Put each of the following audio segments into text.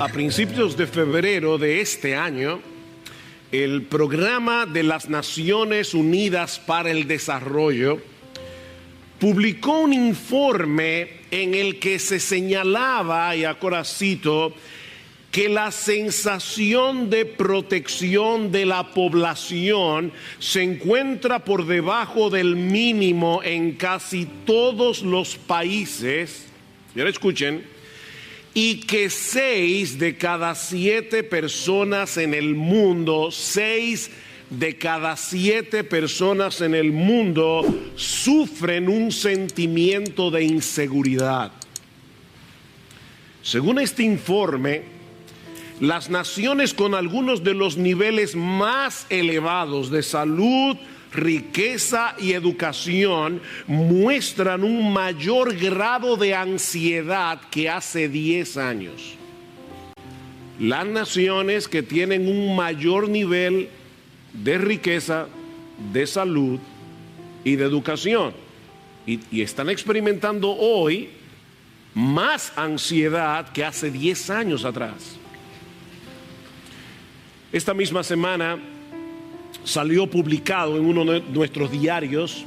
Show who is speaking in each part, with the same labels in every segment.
Speaker 1: A principios de febrero de este año, el Programa de las Naciones Unidas para el Desarrollo publicó un informe en el que se señalaba, y ahora cito, que la sensación de protección de la población se encuentra por debajo del mínimo en casi todos los países. Y ahora escuchen, y que 6 de cada 7 personas en el mundo, 6 de cada 7 personas en el mundo sufren un sentimiento de inseguridad. Según este informe, las naciones con algunos de los niveles más elevados de salud, riqueza y educación muestran un mayor grado de ansiedad que hace 10 años. Las naciones que tienen un mayor nivel de riqueza, de salud y de educación y están experimentando hoy más ansiedad que hace 10 años atrás. Esta misma semana salió publicado en uno de nuestros diarios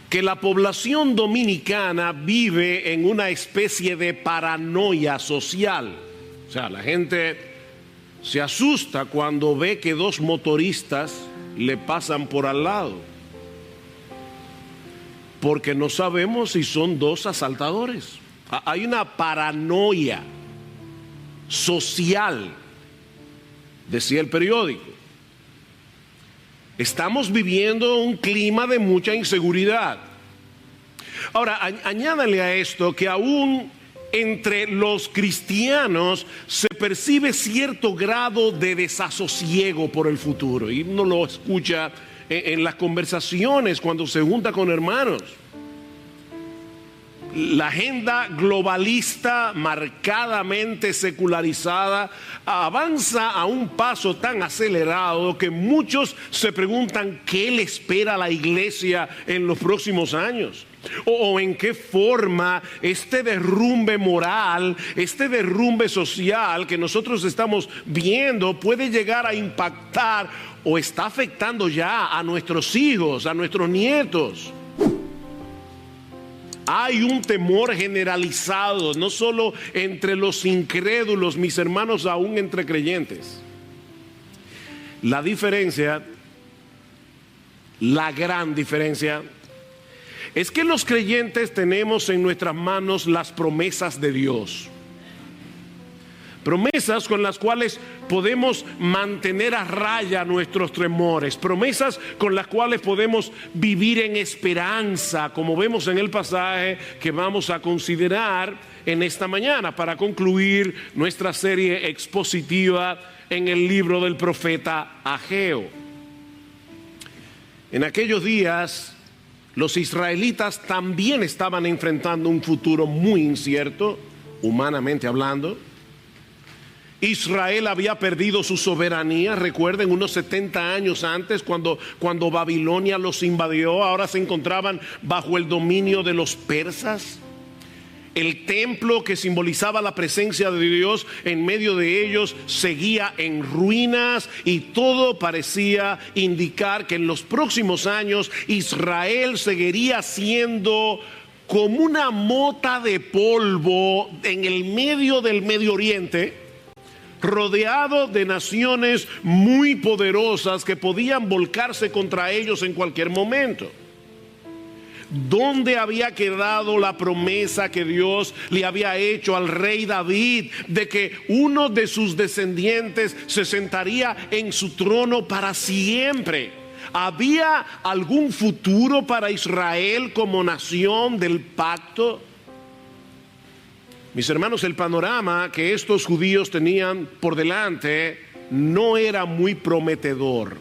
Speaker 1: que la población dominicana vive en una especie de paranoia social. O sea, la gente se asusta cuando ve que 2 motoristas le pasan por al lado, porque no sabemos si son 2 asaltadores. Hay una paranoia social, decía el periódico. Estamos viviendo un clima de mucha inseguridad. Ahora, añádale a esto que aún entre los cristianos se percibe cierto grado de desasosiego por el futuro. Y uno lo escucha en las conversaciones cuando se junta con hermanos. La agenda globalista marcadamente secularizada avanza a un paso tan acelerado que muchos se preguntan qué le espera a la iglesia en los próximos años. O en qué forma este derrumbe moral, este derrumbe social que nosotros estamos viendo puede llegar a impactar o está afectando ya a nuestros hijos, a nuestros nietos. Hay un temor generalizado, no solo entre los incrédulos, mis hermanos, aún entre creyentes. La diferencia, la gran diferencia, es que los creyentes tenemos en nuestras manos las promesas de Dios. Promesas con las cuales podemos mantener a raya nuestros temores. Promesas con las cuales podemos vivir en esperanza, como vemos en el pasaje que vamos a considerar en esta mañana para concluir nuestra serie expositiva en el libro del profeta Ageo. En aquellos días, los israelitas también estaban enfrentando un futuro muy incierto, humanamente hablando. Israel había perdido su soberanía, recuerden, unos 70 años antes cuando Babilonia los invadió. Ahora se encontraban bajo el dominio de los persas. El templo que simbolizaba la presencia de Dios en medio de ellos seguía en ruinas y todo parecía indicar que en los próximos años Israel seguiría siendo como una mota de polvo en el medio del Medio Oriente, rodeado de naciones muy poderosas que podían volcarse contra ellos en cualquier momento. ¿Dónde había quedado la promesa que Dios le había hecho al rey David de que uno de sus descendientes se sentaría en su trono para siempre? ¿Había algún futuro para Israel como nación del pacto? Mis hermanos, el panorama que estos judíos tenían por delante no era muy prometedor.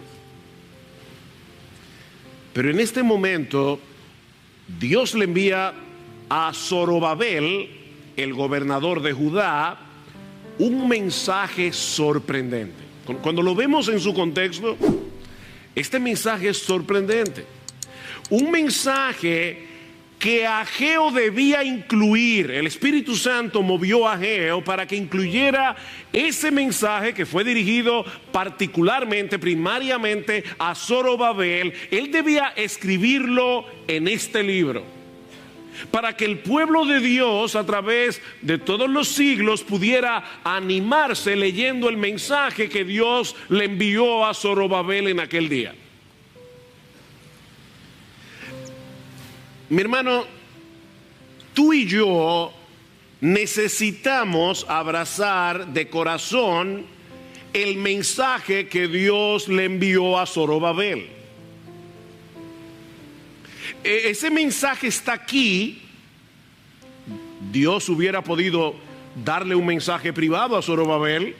Speaker 1: Pero en este momento, Dios le envía a Zorobabel, el gobernador de Judá, un mensaje sorprendente. Cuando lo vemos en su contexto, este mensaje es sorprendente. Un mensaje que Ageo debía incluir. El Espíritu Santo movió a Ageo para que incluyera ese mensaje que fue dirigido particularmente, primariamente a Zorobabel. Él debía escribirlo en este libro, para que el pueblo de Dios a través de todos los siglos pudiera animarse leyendo el mensaje que Dios le envió a Zorobabel en aquel día. Mi hermano, tú y yo necesitamos abrazar de corazón el mensaje que Dios le envió a Zorobabel. Ese mensaje está aquí. Dios hubiera podido darle un mensaje privado a Zorobabel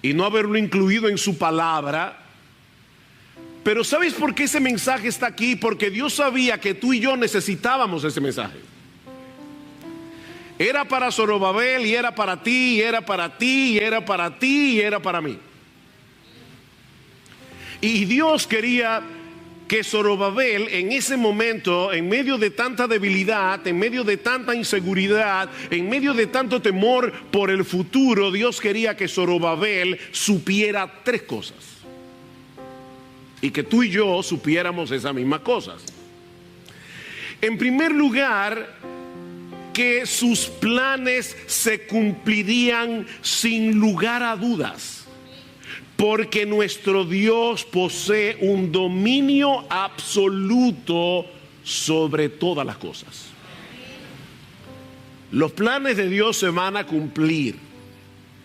Speaker 1: y no haberlo incluido en su palabra. Pero ¿sabes por qué ese mensaje está aquí? Porque Dios sabía que tú y yo necesitábamos ese mensaje. Era para Zorobabel y era para ti, y era para ti, y era para ti, y era para mí. Y Dios quería que Zorobabel en ese momento, en medio de tanta debilidad, en medio de tanta inseguridad, en medio de tanto temor por el futuro, Dios quería que Zorobabel supiera tres cosas. Y que tú y yo supiéramos esas mismas cosas. En primer lugar, que sus planes se cumplirían sin lugar a dudas, porque nuestro Dios posee un dominio absoluto sobre todas las cosas. Los planes de Dios se van a cumplir.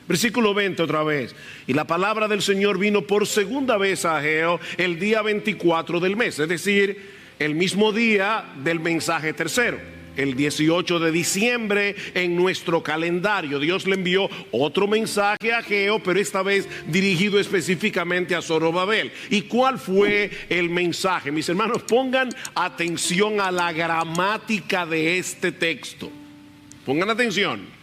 Speaker 1: Versículo 20 otra vez. Y la palabra del Señor vino por segunda vez a Ageo el día 24 del mes, es decir, el mismo día del mensaje tercero, el 18 de diciembre en nuestro calendario. Dios le envió otro mensaje a Ageo, pero esta vez dirigido específicamente a Zorobabel. ¿Y cuál fue el mensaje? Mis hermanos, pongan atención a la gramática de este texto. Pongan atención.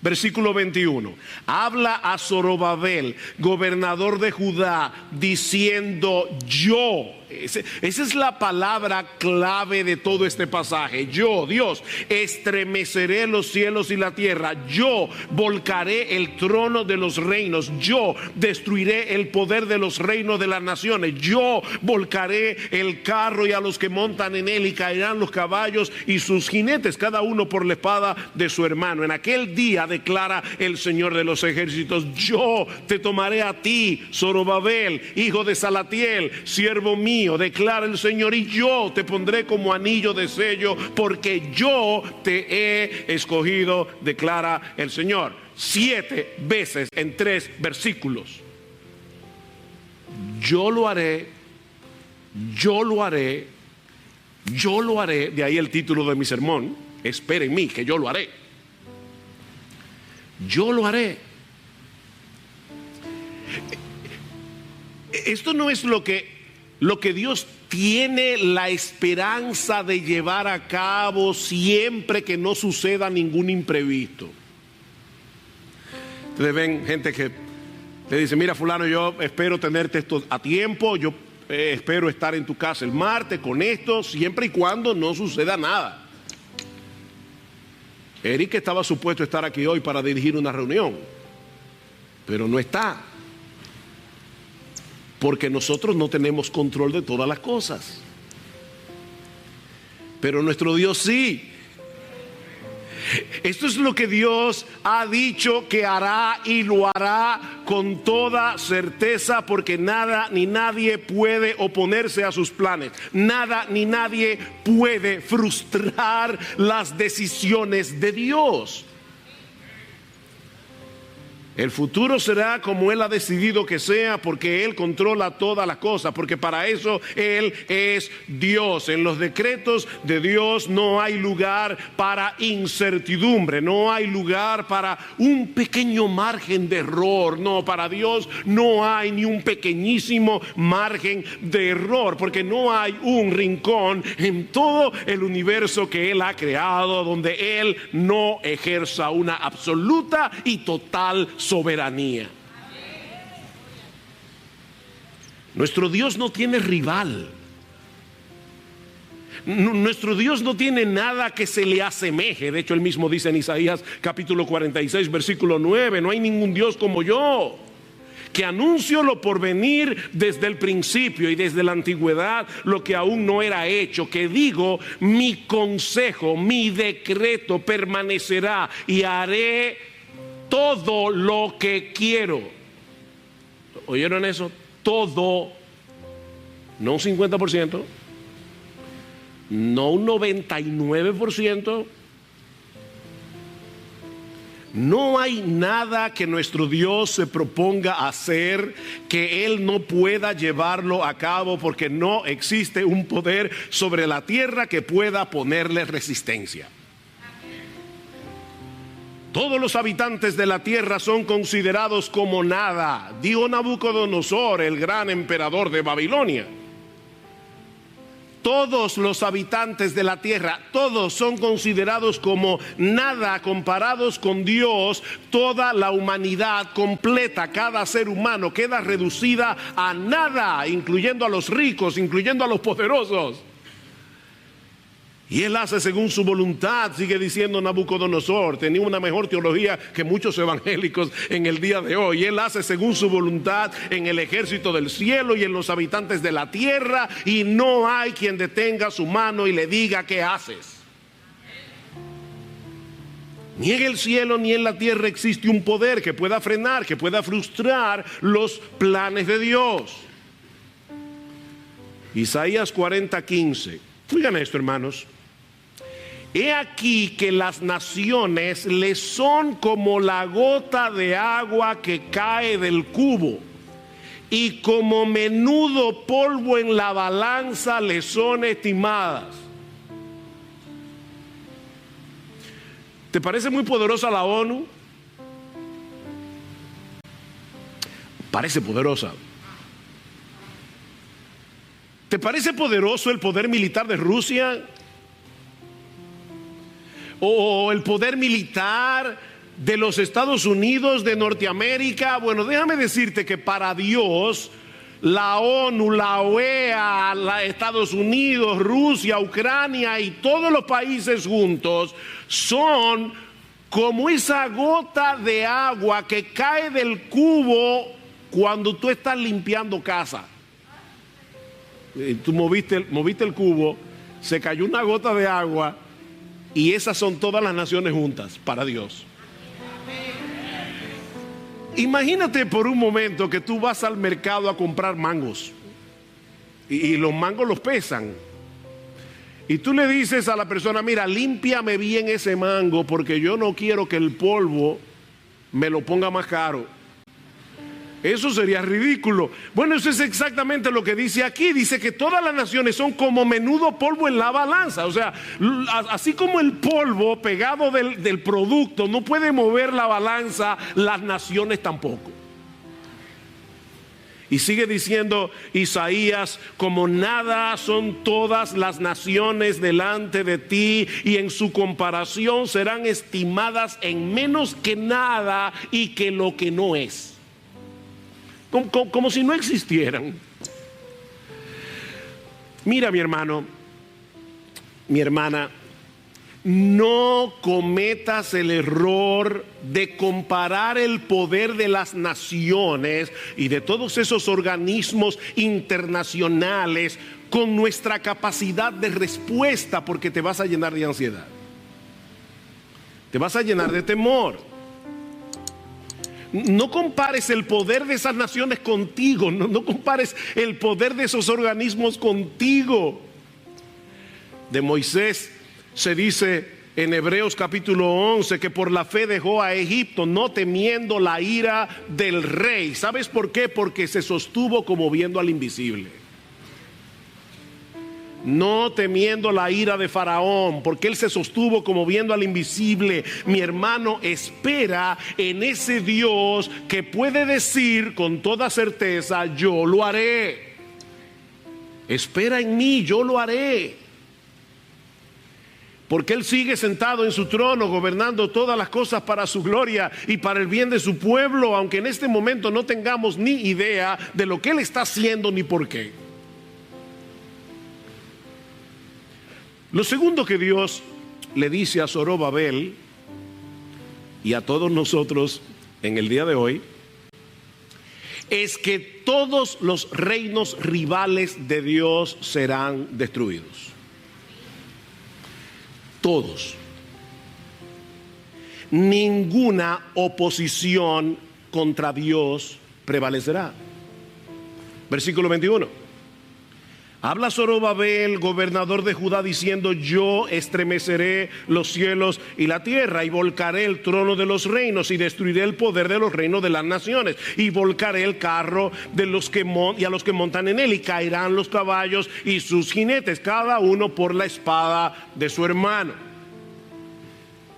Speaker 1: Versículo 21. Habla a Zorobabel, gobernador de Judá, diciendo yo. Esa es la palabra clave de todo este pasaje. Yo, Dios, estremeceré los cielos y la tierra. Yo volcaré el trono de los reinos. Yo destruiré el poder de los reinos de las naciones. Yo volcaré el carro y a los que montan en él, y caerán los caballos y sus jinetes, cada uno por la espada de su hermano. En aquel día, declara el Señor de los ejércitos, yo te tomaré a ti, Zorobabel, hijo de Salatiel, siervo mío, declara el Señor, y yo te pondré como anillo de sello, porque yo te he escogido, declara el Señor. 7 veces en 3 versículos. Yo lo haré, yo lo haré, yo lo haré. De ahí el título de mi sermón: espera en mí, que yo lo haré. Yo lo haré. Esto no es lo que Dios tiene la esperanza de llevar a cabo siempre que no suceda ningún imprevisto. Ustedes ven gente que le dice: mira, fulano, yo espero tenerte esto a tiempo, yo espero estar en tu casa el martes con esto, siempre y cuando no suceda nada. Eric estaba supuesto a estar aquí hoy para dirigir una reunión, pero no está, porque nosotros no tenemos control de todas las cosas, pero nuestro Dios sí. Esto es lo que Dios ha dicho que hará, y lo hará con toda certeza, porque nada ni nadie puede oponerse a sus planes. Nada ni nadie puede frustrar las decisiones de Dios. El futuro será como Él ha decidido que sea, porque Él controla todas las cosas, porque para eso Él es Dios. En los decretos de Dios no hay lugar para incertidumbre, no hay lugar para un pequeño margen de error. No, para Dios no hay ni un pequeñísimo margen de error, porque no hay un rincón en todo el universo que Él ha creado donde Él no ejerza una absoluta y total soberanía. Nuestro Dios no tiene rival. Nuestro Dios no tiene nada que se le asemeje. De hecho, él mismo dice en Isaías capítulo 46, versículo 9, no hay ningún Dios como yo, que anuncio lo por venir desde el principio y desde la antigüedad lo que aún no era hecho, que digo, mi consejo, mi decreto permanecerá y haré todo lo que quiero. ¿Oyeron eso? Todo, no un 50%, no un 99%. No hay nada que nuestro Dios se proponga hacer que Él no pueda llevarlo a cabo, porque no existe un poder sobre la tierra que pueda ponerle resistencia. Todos los habitantes de la tierra son considerados como nada, dijo Nabucodonosor, el gran emperador de Babilonia. Todos los habitantes de la tierra, todos son considerados como nada comparados con Dios. Toda la humanidad completa, cada ser humano queda reducida a nada, incluyendo a los ricos, incluyendo a los poderosos. Y Él hace según su voluntad, sigue diciendo Nabucodonosor. Tenía una mejor teología que muchos evangélicos en el día de hoy. Él hace según su voluntad en el ejército del cielo y en los habitantes de la tierra, y no hay quien detenga su mano y le diga ¿qué haces? Ni en el cielo ni en la tierra existe un poder que pueda frenar, que pueda frustrar los planes de Dios. Isaías 40:15. Oigan esto, hermanos. He aquí que las naciones le son como la gota de agua que cae del cubo, y como menudo polvo en la balanza le son estimadas. ¿Te parece muy poderosa la ONU? Parece poderosa. ¿Te parece poderoso el poder militar de Rusia? ¿O el poder militar de los Estados Unidos de Norteamérica? Bueno, déjame decirte que para Dios, la ONU, la OEA, Estados Unidos, Rusia, Ucrania y todos los países juntos son como esa gota de agua que cae del cubo cuando tú estás limpiando casa. Tú moviste el cubo, se cayó una gota de agua, y esas son todas las naciones juntas para Dios. Imagínate por un momento que tú vas al mercado a comprar mangos, y los mangos los pesan, y tú le dices a la persona: mira, límpiame bien ese mango porque yo no quiero que el polvo me lo ponga más caro. Eso sería ridículo. Bueno, eso es exactamente lo que dice aquí. Dice que todas las naciones son como menudo polvo en la balanza. O sea, así como el polvo pegado del producto no puede mover la balanza, las naciones tampoco. Y sigue diciendo Isaías: como nada son todas las naciones delante de ti, y en su comparación serán estimadas en menos que nada y que lo que no es. Como si no existieran. Mira, mi hermano, mi hermana, no cometas el error de comparar el poder de las naciones y de todos esos organismos internacionales con nuestra capacidad de respuesta, porque te vas a llenar de ansiedad, te vas a llenar de temor. No compares el poder de esas naciones contigo. No compares el poder de esos organismos contigo. De Moisés se dice en Hebreos capítulo 11 que por la fe dejó a Egipto, no temiendo la ira del rey. ¿Sabes por qué? Porque se sostuvo como viendo al invisible. No temiendo la ira de Faraón, porque él se sostuvo como viendo al invisible. Mi hermano, espera en ese Dios que puede decir con toda certeza: yo lo haré. Espera en mí, yo lo haré. Porque Él sigue sentado en su trono, gobernando todas las cosas para su gloria y para el bien de su pueblo, aunque en este momento no tengamos ni idea de lo que Él está haciendo ni por qué. Lo segundo que Dios le dice a Zorobabel y a todos nosotros en el día de hoy es que todos los reinos rivales de Dios serán destruidos. Todos. Ninguna oposición contra Dios prevalecerá. Versículo 21. Habla Zorobabel, gobernador de Judá, diciendo: yo estremeceré los cielos y la tierra, y volcaré el trono de los reinos, y destruiré el poder de los reinos de las naciones, y volcaré el carro de los que y a los que montan en él, y caerán los caballos y sus jinetes, cada uno por la espada de su hermano.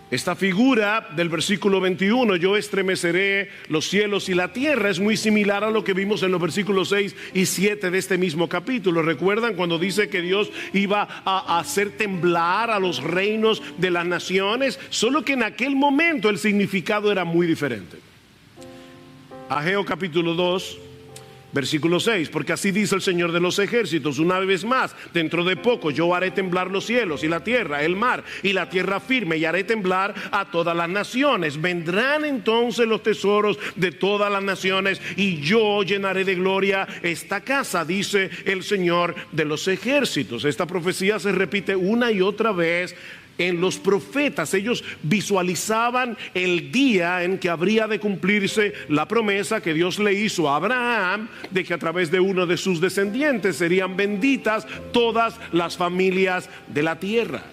Speaker 1: Esta figura del versículo 21, yo estremeceré los cielos y la tierra, es muy similar a lo que vimos en los versículos 6 y 7 de este mismo capítulo. ¿Recuerdan cuando dice que Dios iba a hacer temblar a los reinos de las naciones? Solo que en aquel momento el significado era muy diferente. Ageo capítulo 2, versículo 6, porque así dice el Señor de los ejércitos: una vez más, dentro de poco yo haré temblar los cielos y la tierra, el mar y la tierra firme, y haré temblar a todas las naciones. Vendrán entonces los tesoros de todas las naciones, y yo llenaré de gloria esta casa, dice el Señor de los ejércitos. Esta profecía se repite una y otra vez en los profetas. Ellos visualizaban el día en que habría de cumplirse la promesa que Dios le hizo a Abraham de que a través de uno de sus descendientes serían benditas todas las familias de la tierra.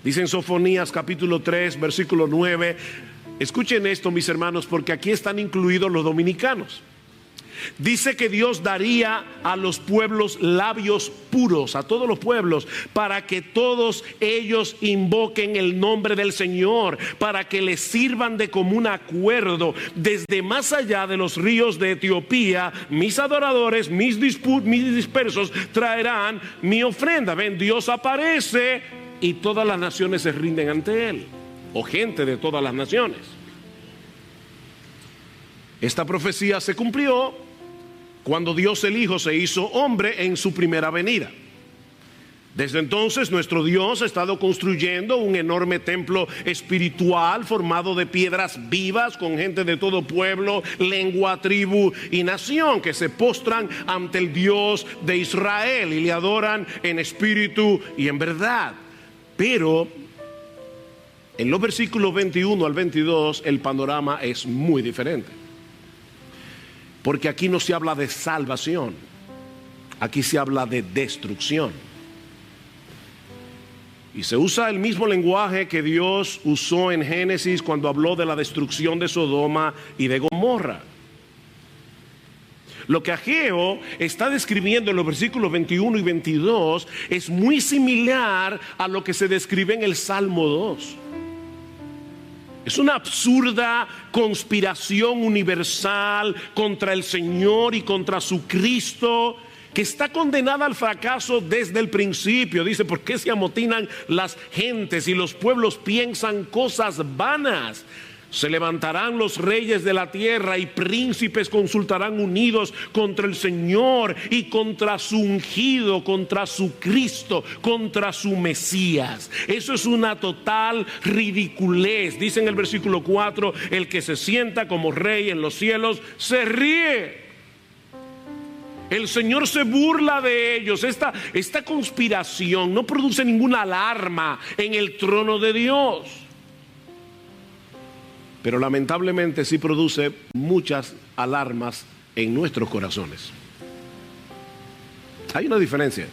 Speaker 1: Dice en Sofonías capítulo 3 versículo 9, escuchen esto, mis hermanos, porque aquí están incluidos los dominicanos. Dice que Dios daría a los pueblos labios puros, a todos los pueblos, para que todos ellos invoquen el nombre del Señor, para que les sirvan de común acuerdo. Desde más allá de los ríos de Etiopía, mis adoradores, mis dispersos traerán mi ofrenda. Ven, Dios aparece y todas las naciones se rinden ante Él, o gente de todas las naciones. Esta profecía se cumplió cuando Dios el Hijo se hizo hombre en su primera venida. Desde entonces nuestro Dios ha estado construyendo un enorme templo espiritual formado de piedras vivas, con gente de todo pueblo, lengua, tribu y nación, que se postran ante el Dios de Israel y le adoran en espíritu y en verdad. Pero en los versículos 21 al 22 el panorama es muy diferente. Porque aquí no se habla de salvación, aquí se habla de destrucción. Y se usa el mismo lenguaje que Dios usó en Génesis cuando habló de la destrucción de Sodoma y de Gomorra. Lo que Ageo está describiendo en los versículos 21 y 22 es muy similar a lo que se describe en el Salmo 2. Es una absurda conspiración universal contra el Señor y contra su Cristo, que está condenada al fracaso desde el principio. Dice: ¿por qué se amotinan las gentes y los pueblos piensan cosas vanas? Se levantarán los reyes de la tierra y príncipes consultarán unidos contra el Señor y contra su ungido, contra su Cristo, contra su Mesías. Eso es una total ridiculez. Dice en el versículo 4: el que se sienta como rey en los cielos se ríe. El Señor se burla de ellos. Esta conspiración no produce ninguna alarma en el trono de Dios, pero lamentablemente sí produce muchas alarmas en nuestros corazones. Hay una diferencia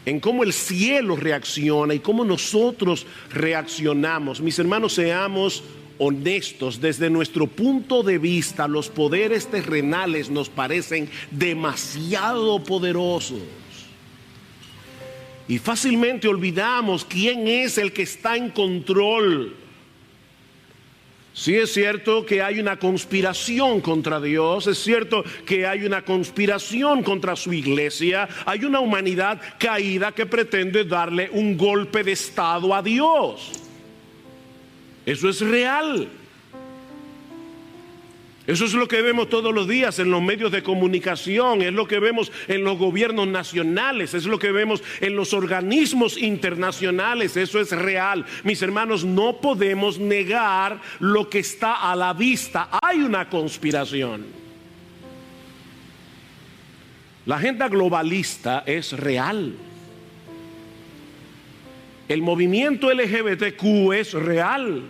Speaker 1: en cómo el cielo reacciona y cómo nosotros reaccionamos. Mis hermanos, seamos honestos. Desde nuestro punto de vista, los poderes terrenales nos parecen demasiado poderosos. Y fácilmente olvidamos quién es el que está en control. Sí, es cierto que hay una conspiración contra Dios, es cierto que hay una conspiración contra su iglesia, hay una humanidad caída que pretende darle un golpe de estado a Dios. Eso es real. Eso es lo que vemos todos los días en los medios de comunicación, es lo que vemos en los gobiernos nacionales, es lo que vemos en los organismos internacionales. Eso es real. Mis hermanos, no podemos negar lo que está a la vista. Hay una conspiración. La agenda globalista es real. El movimiento LGBTQ es real.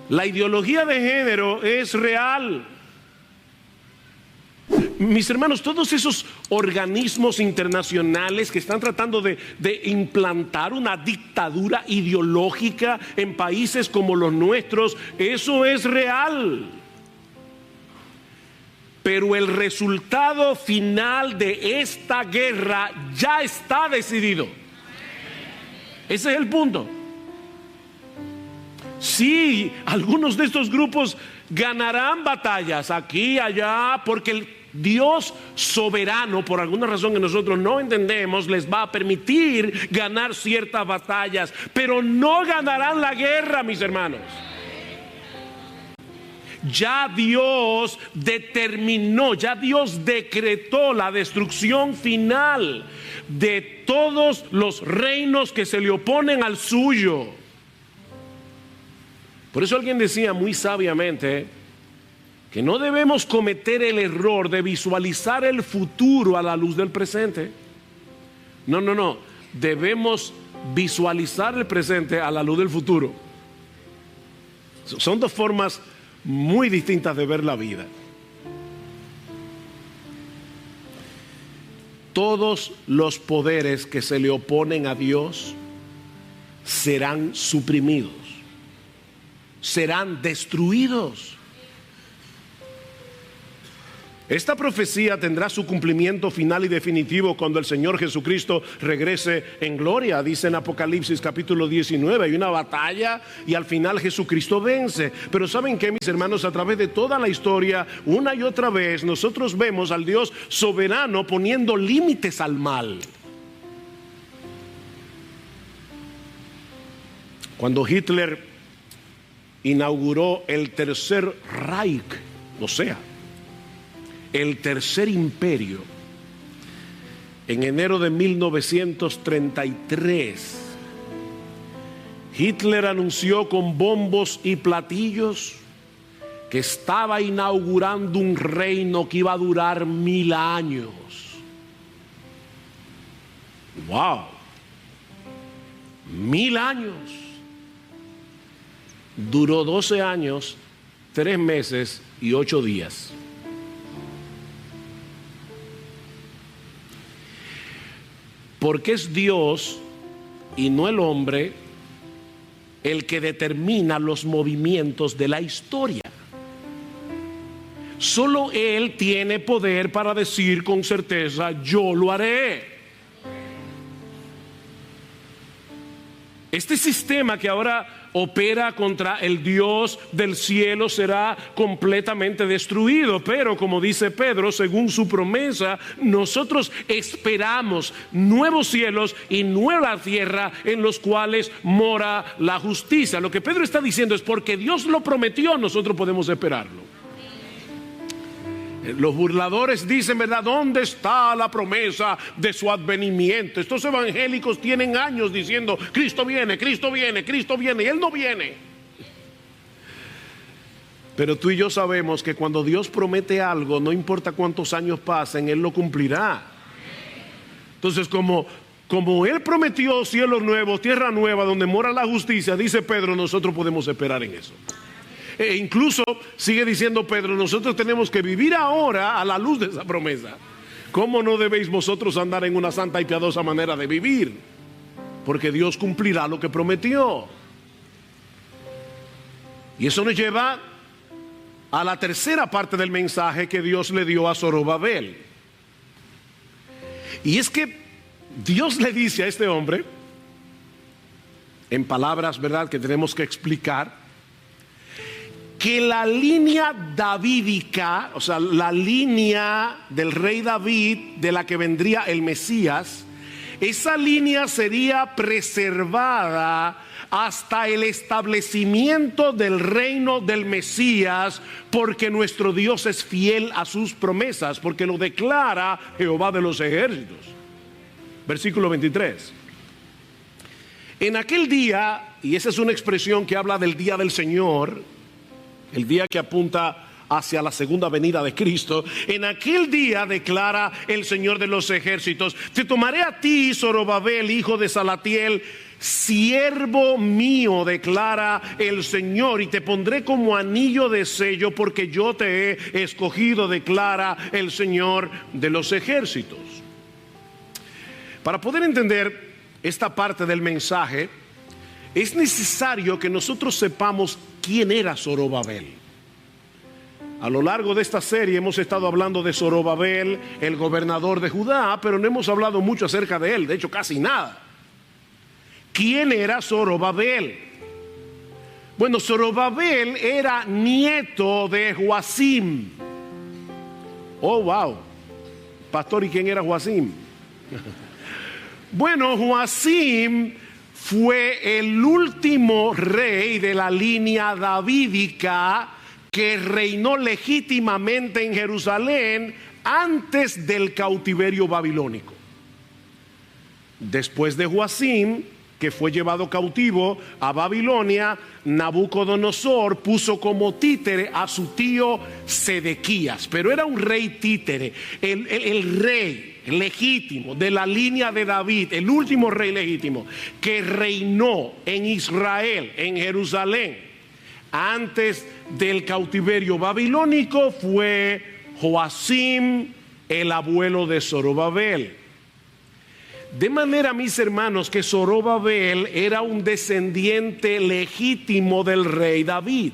Speaker 1: La ideología de género es real. Mis hermanos, todos esos organismos internacionales que están tratando de implantar una dictadura ideológica en países como los nuestros, eso es real. Pero el resultado final de esta guerra ya está decidido. Ese es el punto. Sí, algunos de estos grupos ganarán batallas aquí y allá, porque el Dios soberano, por alguna razón que nosotros no entendemos, les va a permitir ganar ciertas batallas, pero no ganarán la guerra, mis hermanos. Ya Dios determinó, ya Dios decretó la destrucción final de todos los reinos que se le oponen al suyo. Por eso alguien decía muy sabiamente que no debemos cometer el error de visualizar el futuro a la luz del presente. No. Debemos visualizar el presente a la luz del futuro. Son dos formas muy distintas de ver la vida. Todos los poderes que se le oponen a Dios serán suprimidos, serán destruidos. Esta profecía tendrá su cumplimiento final y definitivo cuando el Señor Jesucristo regrese en gloria. Dice en Apocalipsis capítulo 19, hay una batalla y al final Jesucristo vence. Pero ¿saben qué, mis hermanos? A través de toda la historia, una y otra vez, nosotros vemos al Dios soberano poniendo límites al mal. Cuando Hitler inauguró el Tercer Reich, o sea, el Tercer Imperio, en enero de 1933, Hitler anunció con bombos y platillos que estaba inaugurando un reino que iba a durar 1000 años. ¡Wow! 1000 años. Duró 12 años, 3 meses y 8 días. Porque es Dios y no el hombre el que determina los movimientos de la historia. Solo Él tiene poder para decir con certeza: yo lo haré. Este sistema que ahora opera contra el Dios del cielo será completamente destruido, pero como dice Pedro, según su promesa, nosotros esperamos nuevos cielos y nueva tierra en los cuales mora la justicia. Lo que Pedro está diciendo es: porque Dios lo prometió, nosotros podemos esperarlo. Los burladores dicen, ¿verdad?, ¿dónde está la promesa de su advenimiento? Estos evangélicos tienen años diciendo: Cristo viene, Cristo viene, Cristo viene, y Él no viene. Pero tú y yo sabemos que cuando Dios promete algo, no importa cuántos años pasen, Él lo cumplirá. Entonces, como Él prometió cielos nuevos, tierra nueva, donde mora la justicia, dice Pedro, nosotros podemos esperar en eso. E incluso sigue diciendo Pedro, nosotros tenemos que vivir ahora a la luz de esa promesa. ¿Cómo no debéis vosotros andar en una santa y piadosa manera de vivir? Porque Dios cumplirá lo que prometió. Y eso nos lleva a la tercera parte del mensaje que Dios le dio a Zorobabel. Y es que Dios le dice a este hombre, en palabras, ¿verdad?, que tenemos que explicar, que la línea davídica, o sea, la línea del rey David, de la que vendría el Mesías, esa línea sería preservada hasta el establecimiento del reino del Mesías, porque nuestro Dios es fiel a sus promesas, porque lo declara Jehová de los ejércitos. Versículo 23. En aquel día, y esa es una expresión que habla del día del Señor, el día que apunta hacia la segunda venida de Cristo. En aquel día, declara el Señor de los ejércitos, te tomaré a ti, Zorobabel, hijo de Salatiel, siervo mío, declara el Señor, y te pondré como anillo de sello, porque yo te he escogido, declara el Señor de los ejércitos. Para poder entender esta parte del mensaje, es necesario que nosotros sepamos quién era Zorobabel. A lo largo de esta serie hemos estado hablando de Zorobabel, el gobernador de Judá, pero no hemos hablado mucho acerca de él, de hecho casi nada. ¿Quién era Zorobabel? Bueno, Zorobabel era nieto de Joacim. Oh, wow. Pastor, ¿y quién era Joacim? Bueno, Joacim fue el último rey de la línea davídica que reinó legítimamente en Jerusalén antes del cautiverio babilónico. Después de Joacim, que fue llevado cautivo a Babilonia, Nabucodonosor puso como títere a su tío Sedequías, pero era un rey títere, el rey legítimo de la línea de David, el último rey legítimo que reinó en Israel, en Jerusalén, antes del cautiverio babilónico, fue Joacim, el abuelo de Zorobabel. De manera, mis hermanos, que Zorobabel era un descendiente legítimo del rey David,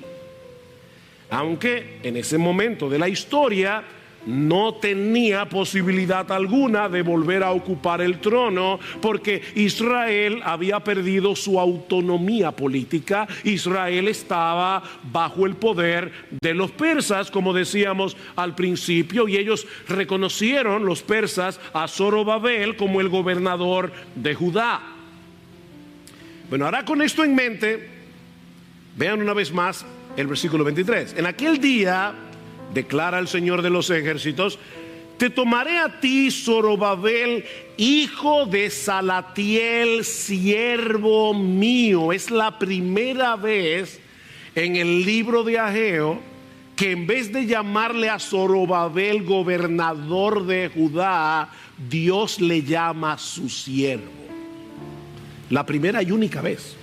Speaker 1: aunque en ese momento de la historia no tenía posibilidad alguna de volver a ocupar el trono, porque Israel había perdido su autonomía política. Israel estaba bajo el poder de los persas, como decíamos al principio, y ellos reconocieron, los persas, a Zorobabel como el gobernador de Judá. Bueno, ahora con esto en mente, vean una vez más el versículo 23. En aquel día, declara el Señor de los ejércitos, te tomaré a ti, Zorobabel, hijo de Salatiel, siervo mío. Es la primera vez en el libro de Ageo que en vez de llamarle a Zorobabel gobernador de Judá, Dios le llama su siervo. La primera y única vez.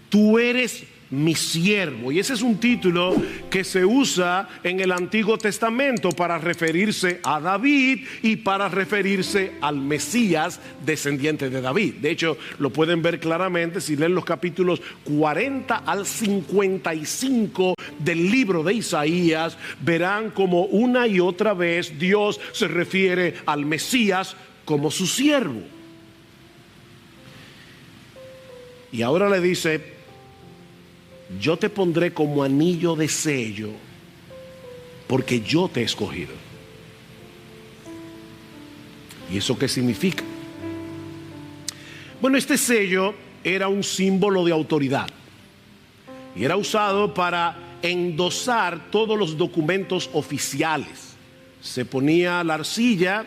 Speaker 1: Tú eres mi siervo, y ese es un título que se usa en el Antiguo Testamento para referirse a David y para referirse al Mesías descendiente de David. De hecho, lo pueden ver claramente si leen los capítulos 40 al 55 del libro de Isaías. Verán como una y otra vez Dios se refiere al Mesías como su siervo. Y ahora le dice: yo te pondré como anillo de sello, porque yo te he escogido. ¿Y eso qué significa? Bueno, este sello era un símbolo de autoridad y era usado para endosar todos los documentos oficiales. Se ponía la arcilla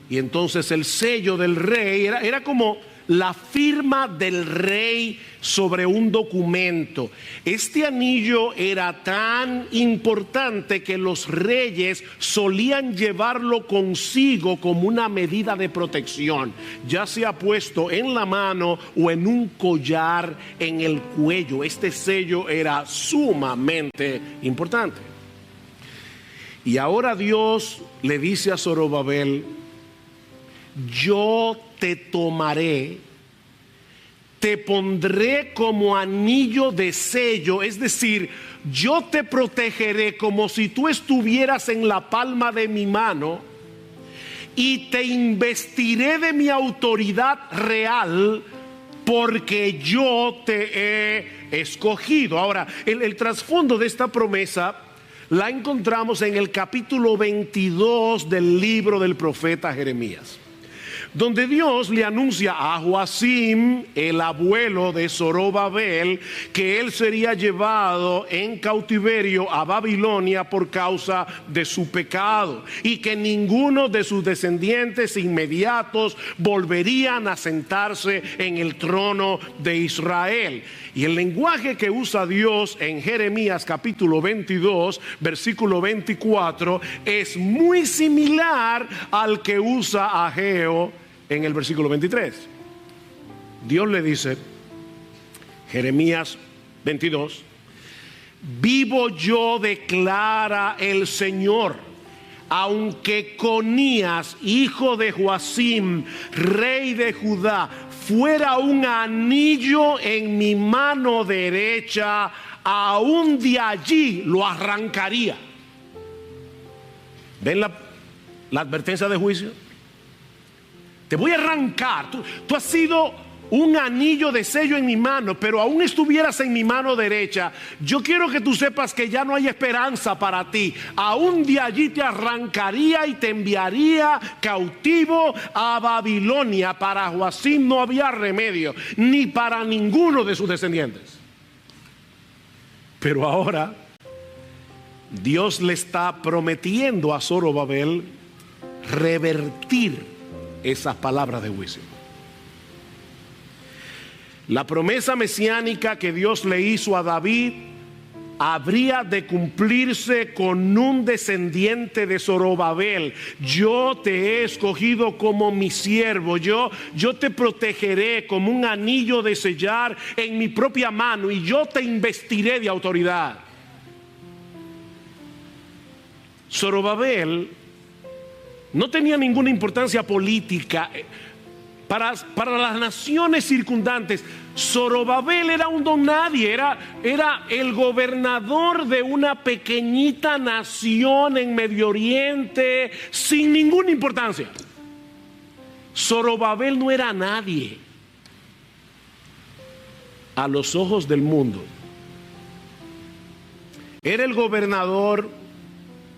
Speaker 1: y entonces el sello del rey era como la firma del rey sobre un documento. Este anillo era tan importante que los reyes solían llevarlo consigo como una medida de protección, ya sea puesto en la mano o en un collar en el cuello. Este sello era sumamente importante. Y ahora Dios le dice a Zorobabel: yo te tomaré, te pondré como anillo de sello, es decir, yo te protegeré como si tú estuvieras en la palma de mi mano, y te investiré de mi autoridad real, porque yo te he escogido. Ahora, el trasfondo de esta promesa la encontramos en el capítulo 22 del libro del profeta Jeremías. donde Dios le anuncia a Joacim, el abuelo de Zorobabel, que él sería llevado en cautiverio a Babilonia por causa de su pecado y que ninguno de sus descendientes inmediatos volverían a sentarse en el trono de Israel. Y el lenguaje que usa Dios en Jeremías capítulo 22, versículo 24, es muy similar al que usa Ageo en el versículo 23. Dios le dice, Jeremías 22, vivo yo, declara el Señor, aunque Conías, hijo de Joacim, rey de Judá, fuera un anillo en mi mano derecha, aún de allí lo arrancaría. ¿Ven la advertencia de juicio? Te voy a arrancar. Tú has sido un anillo de sello en mi mano, pero aún estuvieras en mi mano derecha. Yo quiero que tú sepas que ya no hay esperanza para ti. Aún de allí te arrancaría y te enviaría cautivo a Babilonia. Para Joacim no había remedio, ni para ninguno de sus descendientes. Pero ahora Dios le está prometiendo a Zorobabel revertir esas palabras de juicio. La promesa mesiánica que Dios le hizo a David habría de cumplirse con un descendiente de Zorobabel. Yo te he escogido como mi siervo, yo te protegeré como un anillo de sellar en mi propia mano, y yo te investiré de autoridad. Zorobabel no tenía ninguna importancia política para las naciones circundantes. Zorobabel era un don nadie, era el gobernador de una pequeñita nación en Medio Oriente sin ninguna importancia. Zorobabel no era nadie a los ojos del mundo. Era el gobernador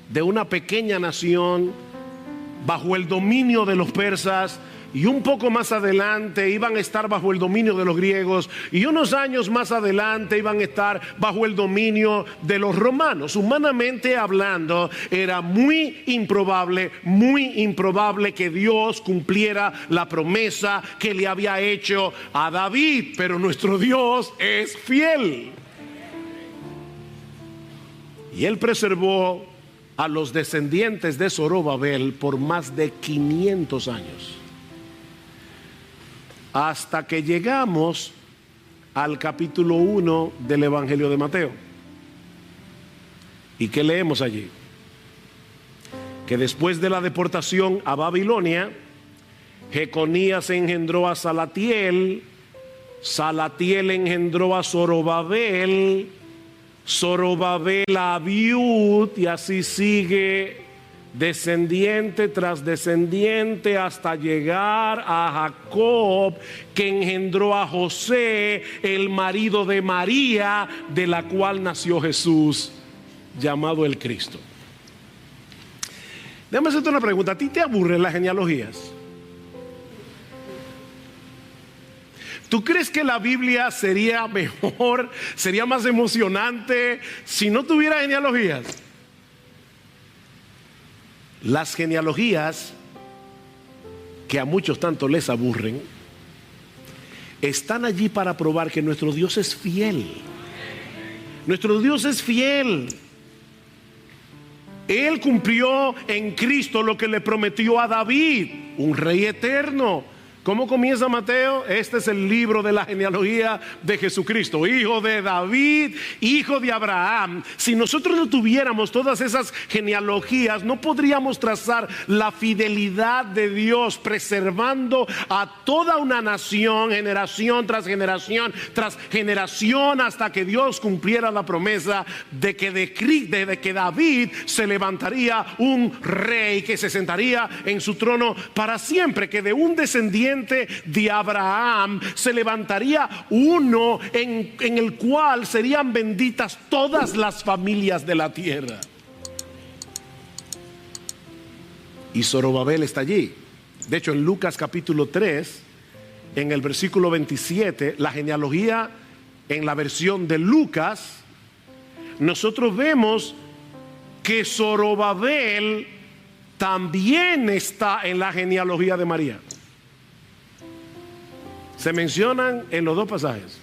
Speaker 1: de una pequeña nación bajo el dominio de los persas, y un poco más adelante iban a estar bajo el dominio de los griegos, y unos años más adelante iban a estar bajo el dominio de los romanos. Humanamente hablando, era muy improbable que Dios cumpliera la promesa que le había hecho a David, pero nuestro Dios es fiel. Y él preservó a los descendientes de Zorobabel por más de 500 años. Hasta que llegamos al capítulo 1 del Evangelio de Mateo. ¿Y qué leemos allí? Que después de la deportación a Babilonia, Jeconías engendró a Salatiel, Salatiel engendró a Zorobabel, Zorobabel a Abiud, y así sigue descendiente tras descendiente hasta llegar a Jacob, que engendró a José, el marido de María, de la cual nació Jesús, llamado el Cristo. Déjame hacerte una pregunta. ¿A ti te aburren las genealogías? ¿Tú crees que la Biblia sería mejor, sería más emocionante si no tuviera genealogías? Las genealogías, que a muchos tanto les aburren, están allí para probar que nuestro Dios es fiel. Nuestro Dios es fiel. Él cumplió en Cristo lo que le prometió a David, un rey eterno. ¿Cómo comienza Mateo? Este es el libro de la genealogía de Jesucristo, hijo de David, hijo de Abraham. Si nosotros no tuviéramos todas esas genealogías, no podríamos trazar la fidelidad de Dios, preservando a toda una nación, generación tras generación, hasta que Dios cumpliera la promesa de que David se levantaría un rey que se sentaría en su trono para siempre, que de un descendiente de Abraham se levantaría uno en el cual serían benditas todas las familias de la tierra. Y Zorobabel está allí. De hecho, en Lucas capítulo 3, en el versículo 27, la genealogía en la versión de Lucas, nosotros vemos que Zorobabel también está en la genealogía de María. Se mencionan en los dos pasajes.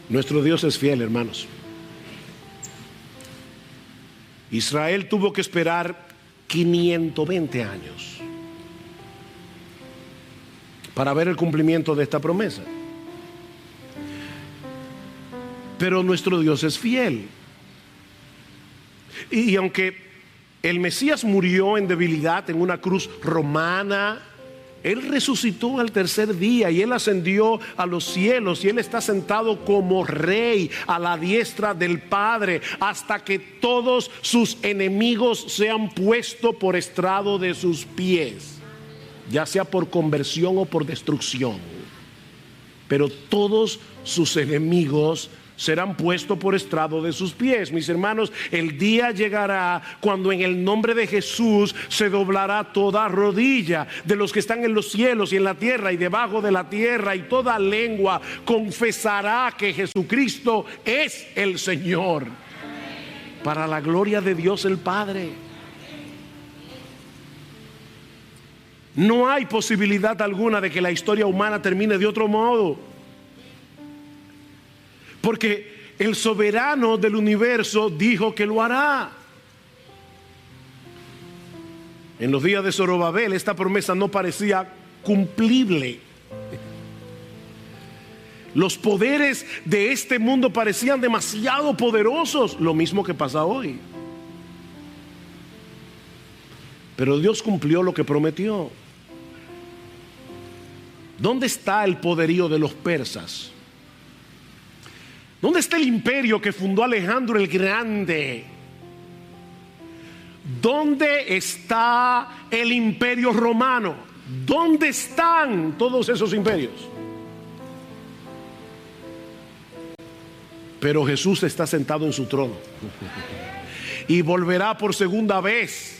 Speaker 1: Nuestro Dios es fiel, hermanos. Israel tuvo que esperar 520 años para ver el cumplimiento de esta promesa. Pero nuestro Dios es fiel. Y aunque el Mesías murió en debilidad en una cruz romana, Él resucitó al tercer día y Él ascendió a los cielos y Él está sentado como rey a la diestra del Padre hasta que todos sus enemigos sean puestos por estrado de sus pies, ya sea por conversión o por destrucción. Pero todos sus enemigos serán puestos por estrado de sus pies. Mis hermanos, el día llegará cuando en el nombre de Jesús se doblará toda rodilla de los que están en los cielos y en la tierra y debajo de la tierra, y toda lengua confesará que Jesucristo es el Señor, para la gloria de Dios el Padre. No hay posibilidad alguna de que la historia humana termine de otro modo, porque el soberano del universo dijo que lo hará. En los días de Zorobabel esta promesa no parecía cumplible. Los poderes de este mundo parecían demasiado poderosos, lo mismo que pasa hoy. Pero Dios cumplió lo que prometió. ¿Dónde está el poderío de los persas? ¿Dónde está el imperio que fundó Alejandro el Grande? ¿Dónde está el imperio romano? ¿Dónde están todos esos imperios? Pero Jesús está sentado en su trono y volverá por segunda vez,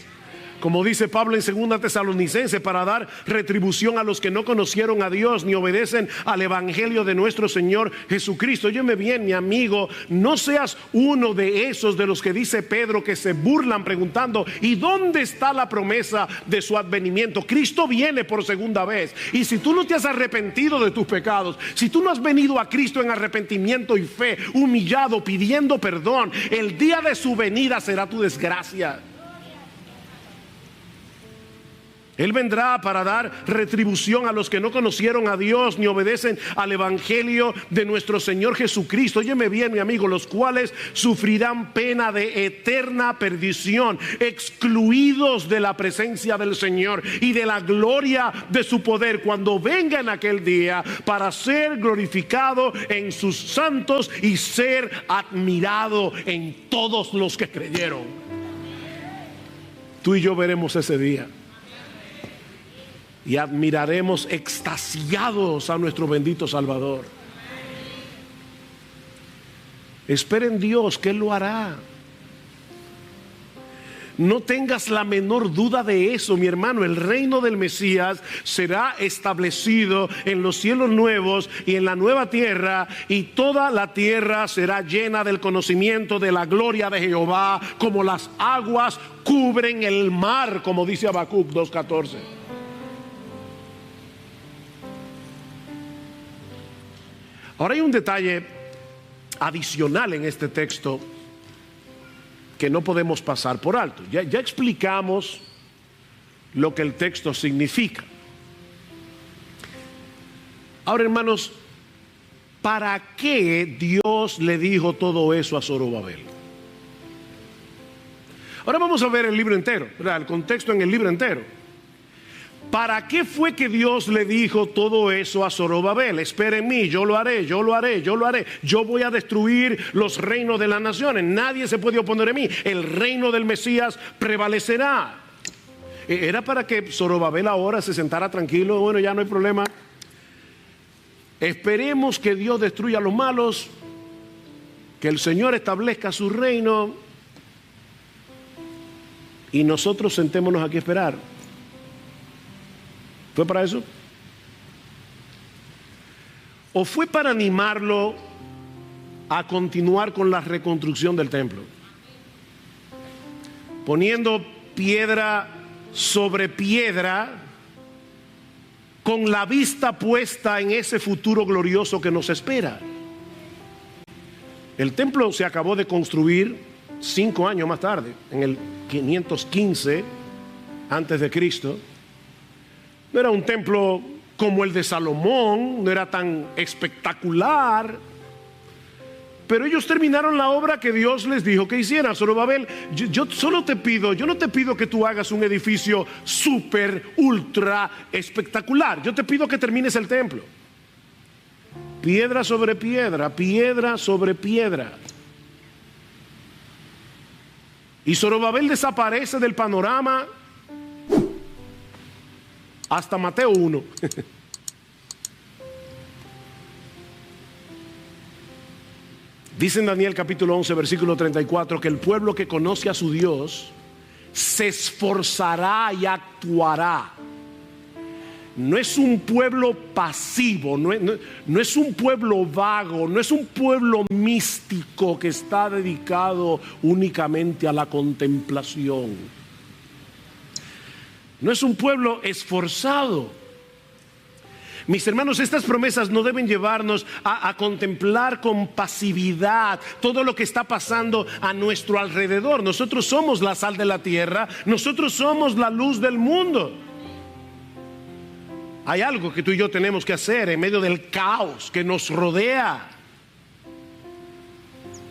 Speaker 1: como dice Pablo en 2 Tesalonicenses, para dar retribución a los que no conocieron a Dios ni obedecen al evangelio de nuestro Señor Jesucristo. Óyeme bien, mi amigo, no seas uno de esos de los que dice Pedro que se burlan preguntando: ¿y dónde está la promesa de su advenimiento? Cristo viene por segunda vez, y si tú no te has arrepentido de tus pecados, si tú no has venido a Cristo en arrepentimiento y fe, humillado, pidiendo perdón, el día de su venida será tu desgracia. Él vendrá para dar retribución a los que no conocieron a Dios ni obedecen al evangelio de nuestro Señor Jesucristo. Óyeme bien, mi amigo, los cuales sufrirán pena de eterna perdición, excluidos de la presencia del Señor y de la gloria de su poder, cuando venga en aquel día para ser glorificado en sus santos y ser admirado en todos los que creyeron. Tú y yo veremos ese día y admiraremos extasiados a nuestro bendito Salvador. Espera en Dios, que Él lo hará. No tengas la menor duda de eso, mi hermano. El reino del Mesías será establecido en los cielos nuevos y en la nueva tierra, y toda la tierra será llena del conocimiento de la gloria de Jehová, como las aguas cubren el mar, como dice Habacuc 2:14. Ahora hay un detalle adicional en este texto que no podemos pasar por alto. Ya explicamos lo que el texto significa. Ahora, hermanos, ¿para qué Dios le dijo todo eso a Zorobabel? Ahora vamos a ver el libro entero, ¿verdad? El contexto en el libro entero. ¿Para qué fue que Dios le dijo todo eso a Zorobabel? Espera en mí, yo lo haré, yo lo haré, yo lo haré. Yo voy a destruir los reinos de las naciones. Nadie se puede oponer a mí. El reino del Mesías prevalecerá. Era para que Zorobabel ahora se sentara tranquilo. Bueno, ya no hay problema. Esperemos que Dios destruya a los malos, que el Señor establezca su reino. y nosotros sentémonos aquí a esperar. ¿Fue para eso? ¿O fue para animarlo a continuar con la reconstrucción del templo? Poniendo piedra sobre piedra, con la vista puesta en ese futuro glorioso que nos espera. El templo se acabó de construir 5 años más tarde, en el 515 antes de Cristo. No era un templo como el de Salomón, no era tan espectacular, pero ellos terminaron la obra que Dios les dijo que hicieran. Zorobabel, yo no te pido que tú hagas un edificio súper, ultra espectacular. Yo te pido que termines el templo. Piedra sobre piedra, piedra sobre piedra. Y Zorobabel desaparece del panorama hasta Mateo 1. Dice en Daniel capítulo 11 versículo 34 que el pueblo que conoce a su Dios se esforzará y actuará. No es un pueblo pasivo, no es un pueblo vago, no es un pueblo místico que está dedicado únicamente a la contemplación. No es un pueblo esforzado. Mis hermanos, estas promesas no deben llevarnos a contemplar con pasividad todo lo que está pasando a nuestro alrededor. Nosotros somos la sal de la tierra, nosotros somos la luz del mundo. Hay algo que tú y yo tenemos que hacer en medio del caos que nos rodea,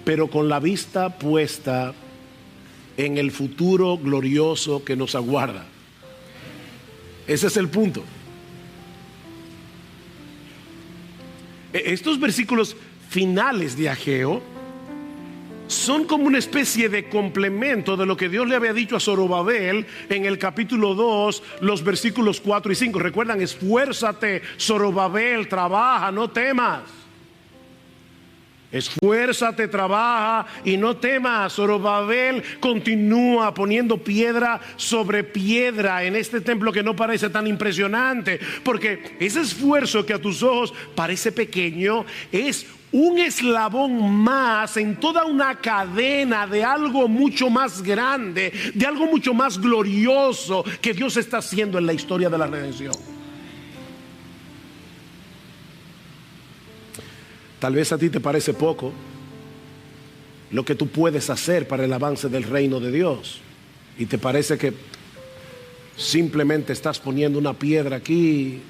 Speaker 1: pero con la vista puesta en el futuro glorioso que nos aguarda. Ese es el punto. Estos versículos finales de Ageo son como una especie de complemento de lo que Dios le había dicho a Zorobabel en el capítulo 2, los versículos 4 y 5. Recuerdan: esfuérzate, Zorobabel, trabaja, no temas. Esfuérzate, trabaja y no temas. Zorobabel continúa poniendo piedra sobre piedra en este templo que no parece tan impresionante, porque ese esfuerzo que a tus ojos parece pequeño es un eslabón más en toda una cadena de algo mucho más grande, de algo mucho más glorioso que Dios está haciendo en la historia de la redención. Tal vez a ti te parece poco lo que tú puedes hacer para el avance del reino de Dios, y te parece que simplemente estás poniendo una piedra aquí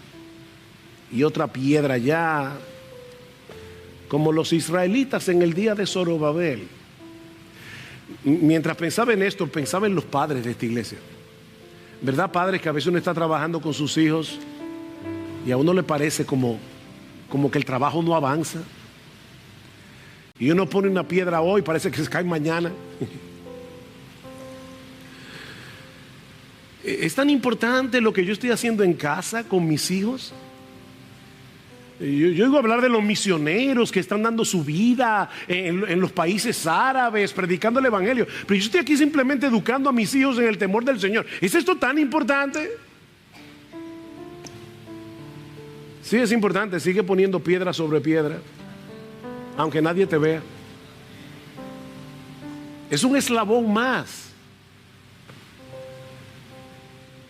Speaker 1: y otra piedra allá, como los israelitas en el día de Zorobabel. Mientras pensaba en esto, pensaba en los padres de esta iglesia. ¿Verdad, padres, que a veces uno está trabajando con sus hijos y a uno le parece como que el trabajo no avanza? Y uno pone una piedra hoy, parece que se cae mañana. Es tan importante lo que yo estoy haciendo en casa con mis hijos. Yo oigo hablar de los misioneros que están dando su vida en los países árabes, predicando el evangelio, pero yo estoy aquí simplemente educando a mis hijos en el temor del Señor. ¿Es esto tan importante? Sí, es importante. Sigue poniendo piedra sobre piedra, aunque nadie te vea. Es un eslabón más.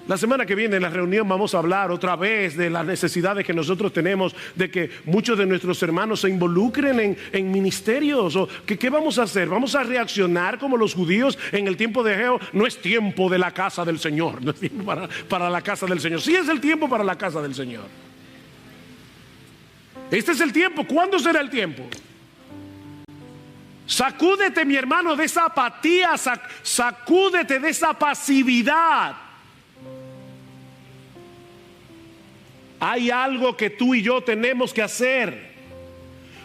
Speaker 1: La semana que viene en la reunión vamos a hablar otra vez de las necesidades que nosotros tenemos de que muchos de nuestros hermanos se involucren en ministerios. O ¿qué vamos a hacer? ¿Vamos a reaccionar como los judíos en el tiempo de Ageo? No es tiempo de la casa del Señor, no es tiempo para la casa del Señor. Sí es el tiempo para la casa del Señor. Este es el tiempo. ¿Cuándo será el tiempo? Sacúdete, mi hermano, de esa apatía, sacúdete de esa pasividad. Hay algo que tú y yo tenemos que hacer.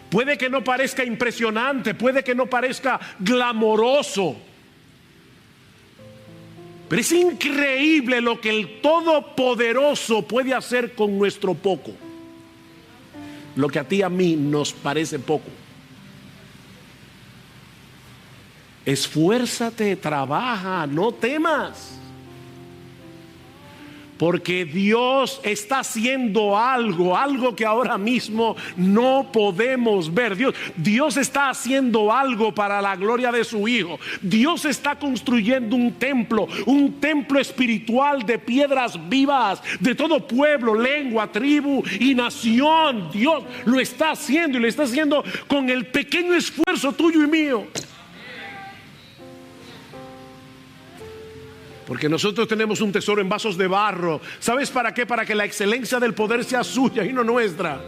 Speaker 1: Puede que no parezca impresionante, puede que no parezca glamoroso, pero es increíble lo que el Todopoderoso puede hacer con nuestro poco. Lo que a ti y a mí nos parece poco. Esfuérzate, trabaja, no temas. Porque Dios está haciendo algo que ahora mismo no podemos ver. Dios está haciendo algo para la gloria de su Hijo. Dios está construyendo un templo espiritual de piedras vivas, de todo pueblo, lengua, tribu y nación. Dios lo está haciendo y lo está haciendo con el pequeño esfuerzo tuyo y mío. Porque nosotros tenemos un tesoro en vasos de barro. ¿Sabes para qué? Para que la excelencia del poder sea suya y no nuestra.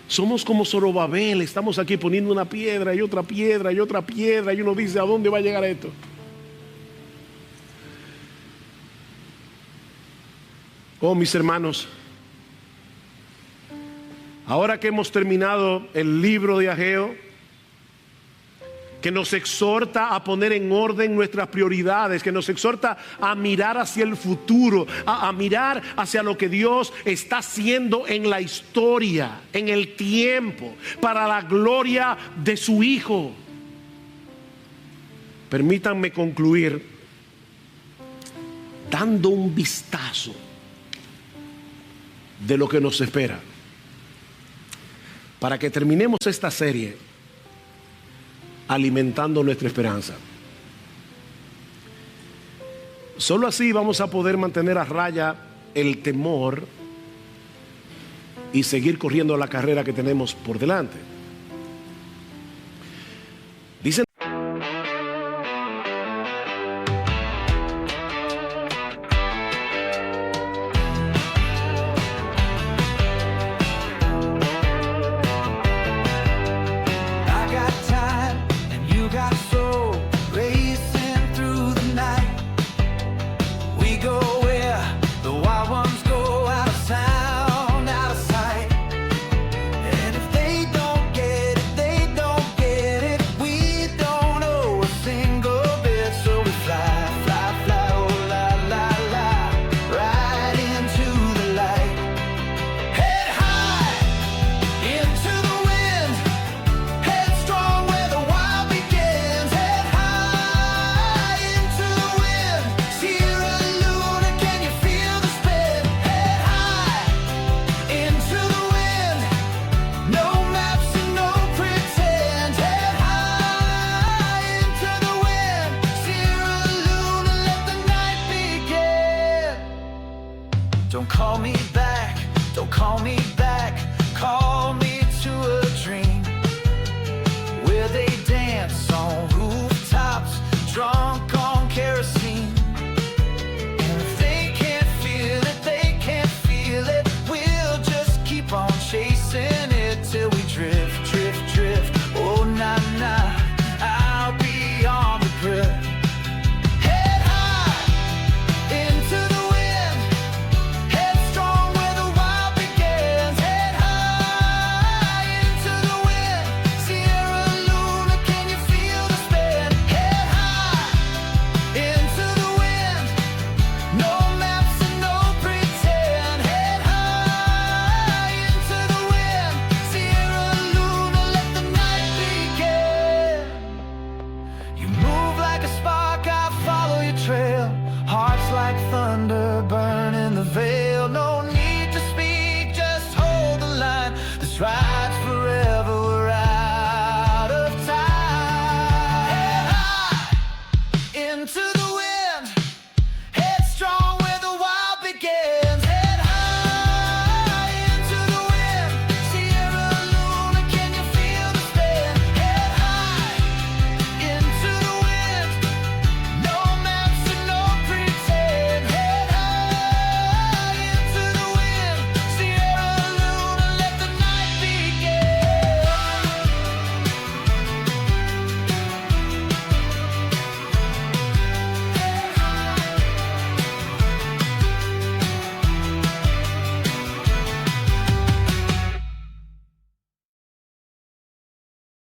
Speaker 1: Somos como Zorobabel. Estamos aquí poniendo una piedra y otra piedra y otra piedra. Y uno dice, ¿a dónde va a llegar esto? Oh, mis hermanos, ahora que hemos terminado el libro de Ageo, que nos exhorta a poner en orden nuestras prioridades, que nos exhorta a mirar hacia el futuro, a mirar hacia lo que Dios está haciendo en la historia, en el tiempo, para la gloria de su Hijo. Permítanme concluir dando un vistazo de lo que nos espera, para que terminemos esta serie alimentando nuestra esperanza. Solo así vamos a poder mantener a raya el temor y seguir corriendo la carrera que tenemos por delante.